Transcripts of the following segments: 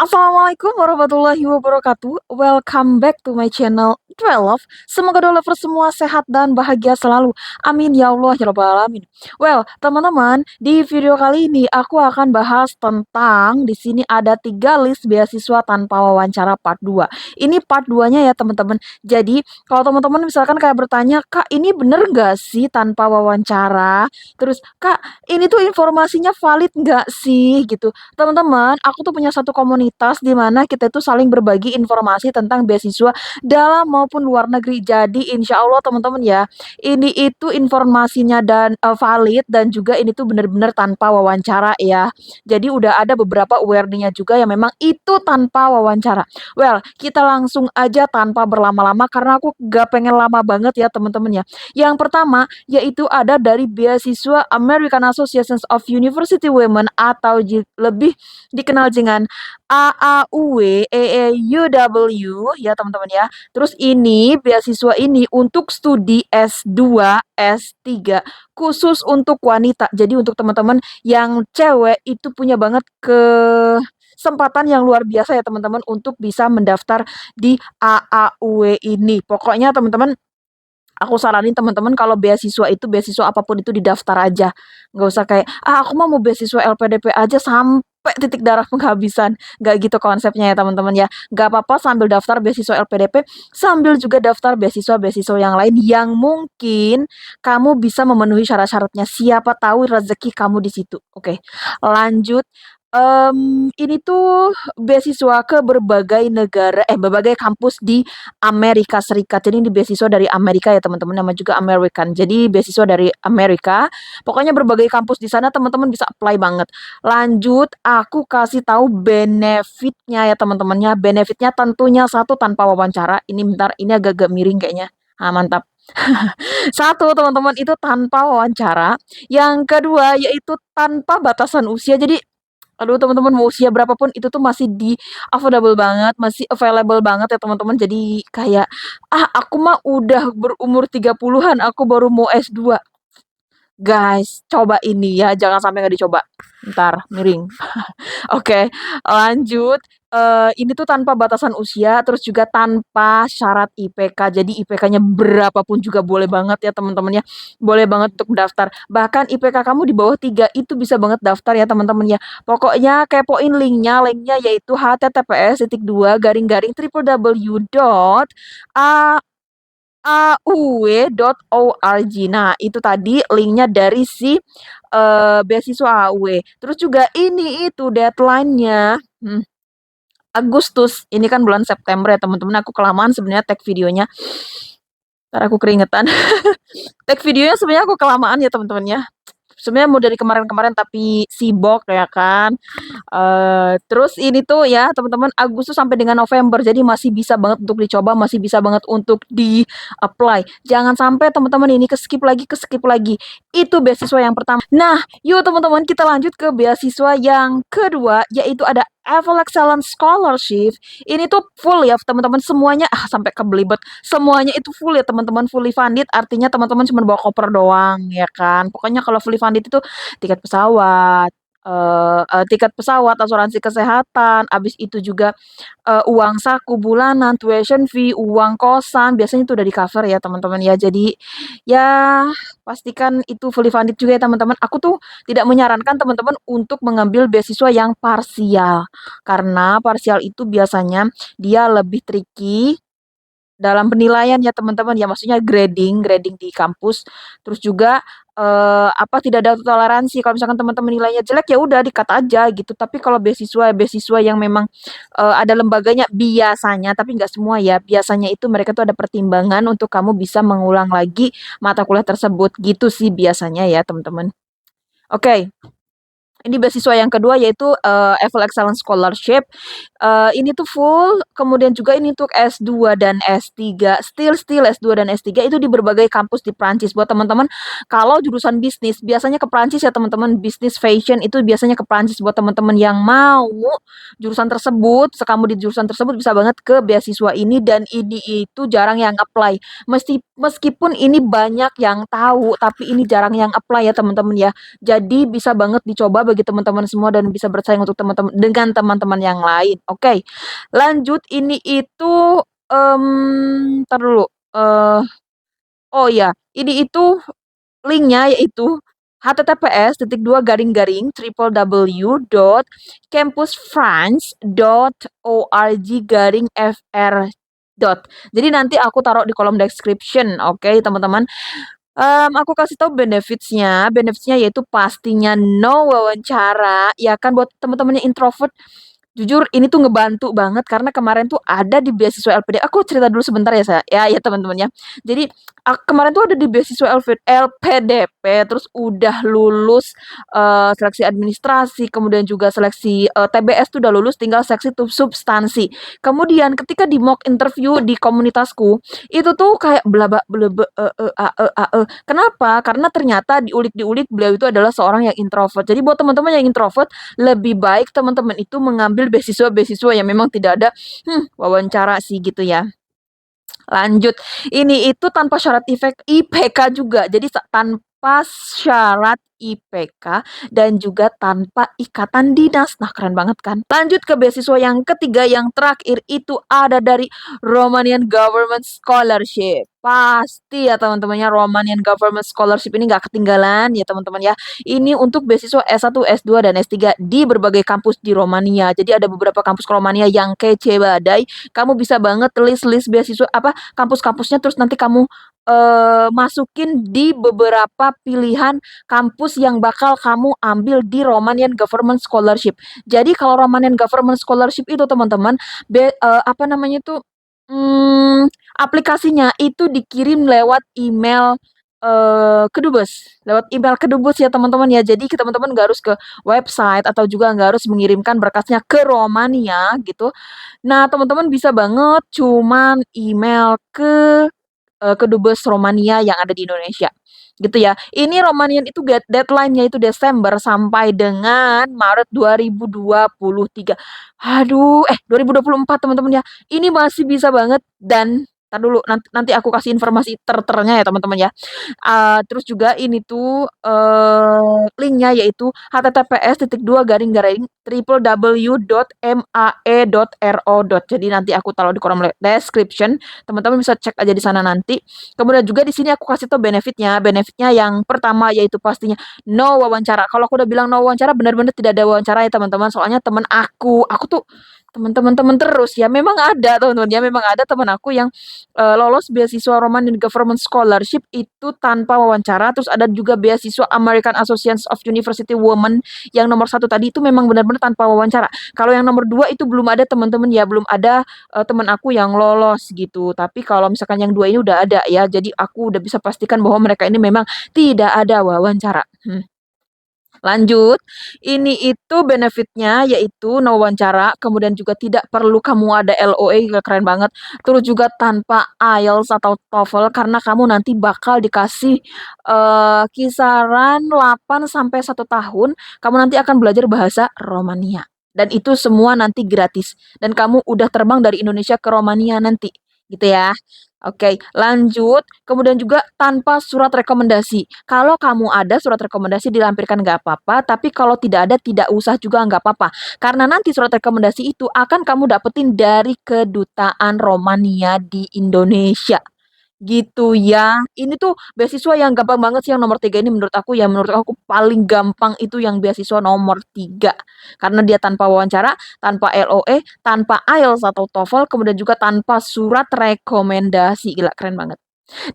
Assalamualaikum warahmatullahi wabarakatuh. Welcome back to my channel Love. Semoga lovers semua sehat dan bahagia selalu. Amin ya Allah ya rabbal alamin. Well, teman-teman, di video kali ini aku akan bahas tentang di sini ada 3 list beasiswa tanpa wawancara part 2. Ini part 2-nya ya, teman-teman. Jadi, kalau teman-teman misalkan kayak bertanya, "Kak, ini bener nggak sih tanpa wawancara?" Terus, "Kak, ini tuh informasinya valid nggak sih?" gitu. Teman-teman, aku tuh punya satu komunitas di mana kita itu saling berbagi informasi tentang beasiswa dalam maupun luar negeri. Jadi insya Allah teman-teman ya, ini itu informasinya dan valid dan juga ini tuh benar-benar tanpa wawancara ya. Jadi udah ada beberapa warning-nya juga yang memang itu tanpa wawancara. Well, kita langsung aja tanpa berlama-lama karena aku gak pengen lama banget ya teman-teman ya. Yang pertama yaitu ada dari beasiswa American Association of University Women atau lebih dikenal dengan AAUW, EEUW ya teman-teman ya. Terus ini beasiswa ini untuk studi S2, S3 khusus untuk wanita. Jadi untuk teman-teman yang cewek itu punya banget kesempatan yang luar biasa ya teman-teman untuk bisa mendaftar di AAUW ini. Pokoknya teman-teman, aku saranin teman-teman kalau beasiswa itu beasiswa apapun itu didaftar aja. Nggak usah kayak, "Ah, aku mau beasiswa LPDP aja sampai titik darah penghabisan." Nggak gitu konsepnya ya teman-teman ya. Nggak apa-apa sambil daftar beasiswa LPDP, sambil juga daftar beasiswa-beasiswa yang lain yang mungkin kamu bisa memenuhi syarat-syaratnya. Siapa tahu rezeki kamu di situ. Oke, lanjut. Ini tuh beasiswa ke berbagai negara, berbagai kampus di Amerika Serikat. Jadi ini beasiswa dari Amerika ya teman-teman, nama juga American. Jadi beasiswa dari Amerika. Pokoknya berbagai kampus di sana teman-teman bisa apply banget. Lanjut, aku kasih tahu benefitnya ya teman-temannya. Benefitnya tentunya satu tanpa wawancara. Ini bentar, ini agak-agak miring kayaknya. Ah, mantap. Satu, teman-teman, itu tanpa wawancara. Yang kedua, yaitu tanpa batasan usia. Jadi aduh teman-teman mau usia berapapun itu tuh masih di affordable banget, masih available banget ya teman-teman. Jadi kayak, "Ah, aku mah udah berumur 30-an, aku baru mau S2." Guys, coba ini ya, jangan sampai nggak dicoba. Entar miring. Oke, lanjut, ini tuh tanpa batasan usia, terus juga tanpa syarat IPK. Jadi IPK-nya berapa pun juga boleh banget ya teman-teman ya, boleh banget untuk daftar. Bahkan IPK kamu di bawah 3 itu bisa banget daftar ya teman-teman ya. Pokoknya kepoin linknya yaitu https://www.a auw.org. Nah, itu tadi linknya dari si, beasiswa AUW. Terus juga ini itu deadline-nya, Agustus. Ini kan bulan September ya teman-teman, aku kelamaan sebenarnya tag videonya. Entar aku keringetan. Tag videonya sebenarnya aku kelamaan ya teman-teman ya. Sebenarnya mau dari kemarin-kemarin tapi sibuk ya kan. Terus ini tuh ya teman-teman Agustus sampai dengan November, jadi masih bisa banget untuk dicoba, masih bisa banget untuk di-apply. Jangan sampai teman-teman ini ke-skip lagi ke-skip lagi. Itu beasiswa yang pertama. Nah, yuk teman-teman kita lanjut ke beasiswa yang kedua, yaitu ada Evel Excellence Scholarship. Ini tuh full ya teman-teman, semuanya sampai kebelibet. Semuanya itu full ya teman-teman, fully funded artinya teman-teman cuma bawa koper doang ya kan. Pokoknya kalau fully funded itu tiket pesawat, tiket pesawat, asuransi kesehatan, habis itu juga, uang saku bulanan, tuition fee, uang kosan, biasanya itu udah di-cover ya teman-teman ya. Jadi, ya pastikan itu fully funded juga ya teman-teman. Aku tuh tidak menyarankan teman-teman untuk mengambil beasiswa yang parsial, karena parsial itu biasanya dia lebih tricky dalam penilaian ya teman-teman ya, maksudnya grading grading di kampus, terus juga, tidak ada toleransi. Kalau misalkan teman-teman nilainya jelek, ya udah di-cut aja gitu. Tapi kalau beasiswa-beasiswa yang memang, ada lembaganya biasanya, tapi nggak semua ya, biasanya itu mereka tuh ada pertimbangan untuk kamu bisa mengulang lagi mata kuliah tersebut, gitu sih biasanya ya teman-teman. Oke. Ini beasiswa yang kedua yaitu, Evel Excellence Scholarship. Ini tuh full, kemudian juga ini untuk S2 dan S3, still S2 dan S3 itu di berbagai kampus di Prancis. Buat teman-teman kalau jurusan bisnis biasanya ke Prancis ya teman-teman, bisnis fashion itu biasanya ke Prancis. Buat teman-teman yang mau jurusan tersebut, kamu di jurusan tersebut bisa banget ke beasiswa ini dan ini itu jarang yang apply. Meskipun ini banyak yang tahu, tapi ini jarang yang apply ya teman-teman ya. Jadi bisa banget dicoba bagi teman-teman semua dan bisa bersaing untuk teman-teman dengan teman-teman yang lain. Oke, lanjut ini itu, entar dulu, oh ya, ini itu linknya yaitu https://www.campusfrance.org/fr. Jadi nanti aku taruh di kolom description, oke teman-teman. Aku kasih tahu benefitsnya. Benefitsnya yaitu pastinya no wawancara, ya kan buat teman-teman yang introvert. Jujur ini tuh ngebantu banget karena kemarin tuh ada di beasiswa LPD. Aku cerita dulu sebentar ya saya, ya teman-teman ya. Jadi kemarin tuh ada di beasiswa LPDP, terus udah lulus seleksi administrasi, kemudian juga seleksi TBS tuh udah lulus, tinggal seleksi tuh substansi. Kemudian ketika di mock interview di komunitasku, itu tuh kayak belaba belebe Kenapa? Karena ternyata diulik-diulik beliau itu adalah seorang yang introvert. Jadi buat teman-teman yang introvert, lebih baik teman-teman itu mengambil beasiswa-beasiswa yang memang tidak ada wawancara sih gitu ya. Lanjut, ini itu tanpa syarat IPK juga. Jadi tanpa syarat IPK dan juga tanpa ikatan dinas. Nah, keren banget kan? Lanjut ke beasiswa yang ketiga, yang terakhir itu ada dari Romanian Government Scholarship. Pasti ya teman-temannya, Romanian Government Scholarship ini nggak ketinggalan ya teman-teman ya. Ini untuk beasiswa S1, S2, dan S3 di berbagai kampus di Romania. Jadi ada beberapa kampus Romania yang kece badai. Kamu bisa banget list-list beasiswa apa kampus-kampusnya, terus nanti kamu masukin di beberapa pilihan kampus yang bakal kamu ambil di Romanian Government Scholarship. Jadi kalau Romanian Government Scholarship itu teman-teman, apa namanya tuh, aplikasinya itu dikirim lewat email Kedubes, lewat email Kedubes ya teman-teman ya. Jadi teman-teman nggak harus ke website atau juga nggak harus mengirimkan berkasnya ke Romania gitu. Nah, teman-teman bisa banget cuman email ke kedubes Romania yang ada di Indonesia. Gitu ya. Ini Romanian itu deadline-nya itu Desember sampai dengan Maret 2023. Aduh, 2024 teman-teman ya. Ini masih bisa banget dan entar dulu nanti aku kasih informasi terternya ya teman-teman ya. Terus juga ini tuh linknya yaitu https://www.mae.ro. Jadi nanti aku taruh di kolom description. Teman-teman bisa cek aja di sana nanti. Kemudian juga di sini aku kasih tuh benefitnya. Benefitnya yang pertama yaitu pastinya no wawancara. Kalau aku udah bilang no wawancara, benar-benar tidak ada wawancara ya teman-teman. Soalnya teman aku tuh teman-teman terus ya. Memang ada teman-teman ya, memang ada teman aku yang lolos beasiswa Romanian Government Scholarship itu tanpa wawancara. Terus ada juga beasiswa American Association of University Women yang nomor 1 tadi itu memang benar-benar tanpa wawancara. Kalau yang nomor 2 itu belum ada teman-teman ya, belum ada teman aku yang lolos gitu. Tapi kalau misalkan yang 2 ini udah ada ya, jadi aku udah bisa pastikan bahwa mereka ini memang tidak ada wawancara. Lanjut, ini itu benefitnya yaitu no wawancara, kemudian juga tidak perlu kamu ada LOE, keren banget. Terus juga tanpa IELTS atau TOEFL karena kamu nanti bakal dikasih kisaran 8 sampai 1 tahun, kamu nanti akan belajar bahasa Romania. Dan itu semua nanti gratis. Dan kamu udah terbang dari Indonesia ke Romania nanti, gitu ya. Oke, lanjut. Kemudian juga tanpa surat rekomendasi. Kalau kamu ada surat rekomendasi dilampirkan nggak apa-apa, tapi kalau tidak ada tidak usah juga nggak apa-apa. Karena nanti surat rekomendasi itu akan kamu dapetin dari kedutaan Romania di Indonesia. Gitu ya. Ini tuh beasiswa yang gampang banget sih yang nomor 3 ini menurut aku ya, menurut aku paling gampang itu yang beasiswa nomor 3. Karena dia tanpa wawancara, tanpa LOE, tanpa IELTS atau TOEFL, kemudian juga tanpa surat rekomendasi. Gila, keren banget.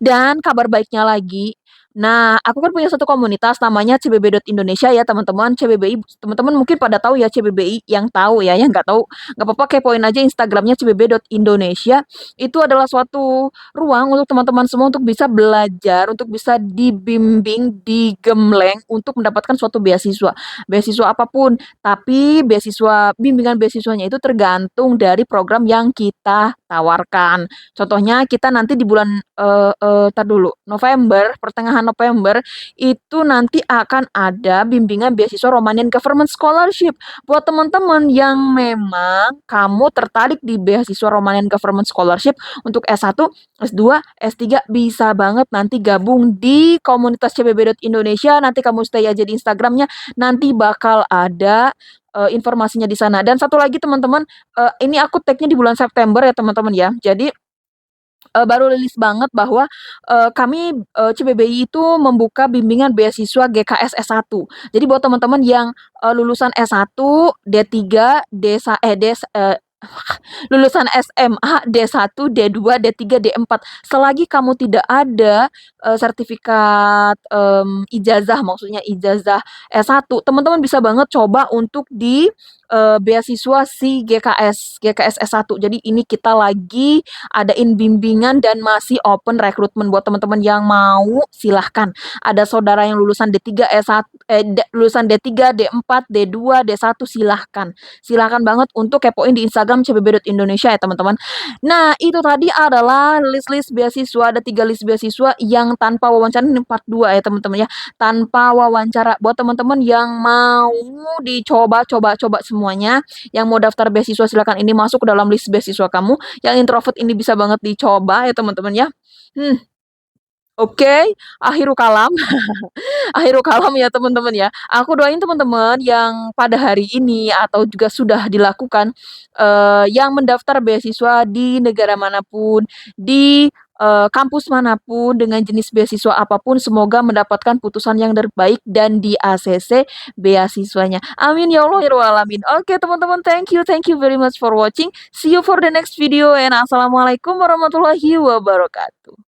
Dan kabar baiknya lagi, nah aku kan punya satu komunitas namanya CBB.Indonesia ya teman-teman. CBBI, teman-teman mungkin pada tahu ya CBBI, yang tahu ya, yang nggak tahu nggak apa-apa kepoin aja Instagramnya CBB.Indonesia. Itu adalah suatu ruang untuk teman-teman semua untuk bisa belajar, untuk bisa dibimbing, digembleng untuk mendapatkan suatu beasiswa. Beasiswa apapun, tapi bimbingan beasiswanya itu tergantung dari program yang kita tawarkan. Contohnya kita nanti di bulan, entar dulu, November, pertengahan November, itu nanti akan ada bimbingan beasiswa Romanian Government Scholarship. Buat teman-teman yang memang kamu tertarik di beasiswa Romanian Government Scholarship untuk S1, S2, S3 bisa banget nanti gabung di komunitas cbb.indonesia, nanti kamu stay aja di Instagramnya, nanti bakal ada informasinya di sana. Dan satu lagi teman-teman, ini aku tag-nya di bulan September ya teman-teman ya. Jadi baru rilis banget bahwa, kami, CBBI itu membuka bimbingan beasiswa GKS S1. Jadi buat teman-teman yang, lulusan S1, D3, lulusan SMA, D1, D2, D3, D4, selagi kamu tidak ada, sertifikat, ijazah, maksudnya ijazah S1, teman-teman bisa banget coba untuk di, beasiswa si GKS S1. Jadi ini kita lagi adain bimbingan dan masih open rekrutmen buat teman-teman yang mau, silahkan. Ada saudara yang lulusan D3, lulusan D3, D4, D2, D1, silahkan. Silahkan banget untuk kepoin di Instagram cbb.indonesia ya teman-teman. Nah, itu tadi adalah list-list beasiswa, ada 3 list beasiswa yang tanpa wawancara, ini part 2 ya teman-teman ya, tanpa wawancara. Buat teman-teman yang mau dicoba semuanya, yang mau daftar beasiswa silakan ini masuk ke dalam list beasiswa kamu, yang introvert ini bisa banget dicoba ya teman-teman ya. Oke, akhiru kalam. Akhiru kalam ya teman-teman ya. Aku doain teman-teman yang pada hari ini atau juga sudah dilakukan, yang mendaftar beasiswa di negara manapun, di, kampus manapun, dengan jenis beasiswa apapun, semoga mendapatkan putusan yang terbaik dan di-ACC beasiswanya. Amin ya Allah ya rabbal alamin. Oke teman-teman, thank you very much for watching. See you for the next video and assalamualaikum warahmatullahi wabarakatuh.